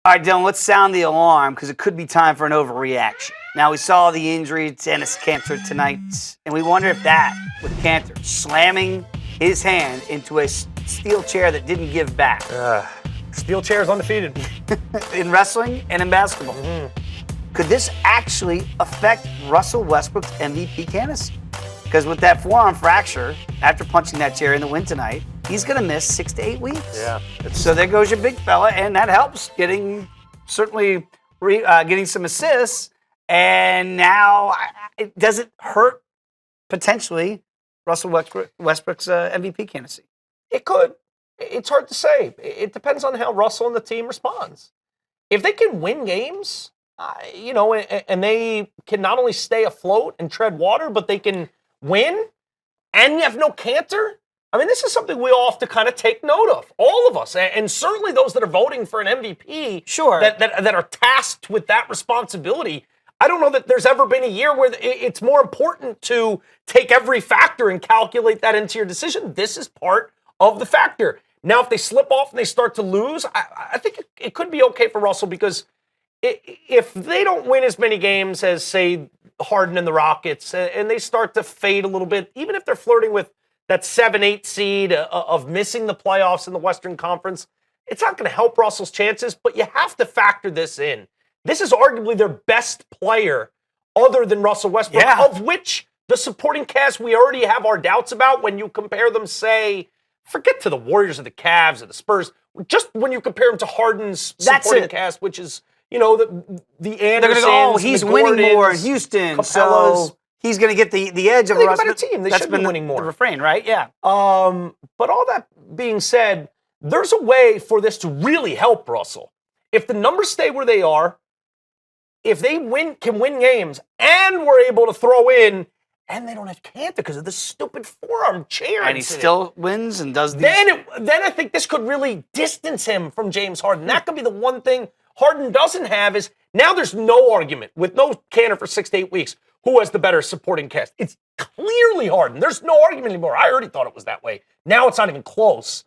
All right, Dylan, let's sound the alarm because it could be time for an overreaction. Now, we saw the injury to Enes Kanter tonight, and we wonder if that, with Kanter slamming his hand into a steel chair that didn't give back. Steel chair is undefeated. In wrestling and in basketball. Could this actually affect Russell Westbrook's MVP candidacy? Because with that forearm fracture, after punching that chair in the win tonight, he's going to miss 6 to 8 weeks. Yeah. So there goes your big fella, and that helps getting some assists. And now, does it hurt potentially Russell Westbrook's MVP candidacy? It could. It's hard to say. It depends on how Russell and the team responds. If they can win games, and they can not only stay afloat and tread water, but they can win, and you have no Kanter. I mean, this is something we all have to kind of take note of, all of us, and certainly those that are voting for an MVP, sure, that are tasked with that responsibility. I don't know that there's ever been a year where it's more important to take every factor and calculate that into your decision. This is part of the factor. Now, if they slip off and they start to lose, I think it could be okay for Russell because if they don't win as many games as, say, Harden and the Rockets, and they start to fade a little bit, even if they're flirting with that 7-8 seed of missing the playoffs in the Western Conference, it's not going to help Russell's chances, but you have to factor this in. This is arguably their best player other than Russell Westbrook, of which the supporting cast we already have our doubts about when you compare them, say, forget to the Warriors or the Cavs or the Spurs, just when you compare them to Harden's supporting cast, which is, the Andersons, he's the winning Gordons, more in Houston, Capellas. So he's going to get the edge of Russell. Better team. They should be winning more. The refrain, right? Yeah. But all that being said, there's a way for this to really help Russell. If the numbers stay where they are, if they can win games, and we're able to throw in, and they don't have Kanter because of the stupid forearm chair, and he still wins and does these. Then I think this could really distance him from James Harden. That could be the one thing Harden doesn't have is now there's no argument with no Kanter for 6 to 8 weeks. Who has the better supporting cast? It's clearly Harden. There's no argument anymore. I already thought it was that way. Now it's not even close.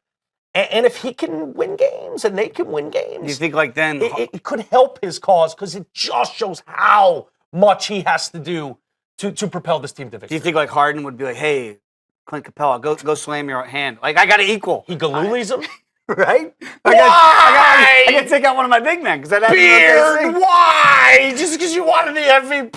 And if he can win games and they can win games, you think like then it could help his cause because it just shows how much he has to do to propel this team to victory. Do you think like Harden would be like, hey, Clint Capella, go slam your hand. Like, I got to equal. He Galulis him? Right? Why? I got to take out one of my big men because that Beard, why? Just because you wanted the MVP.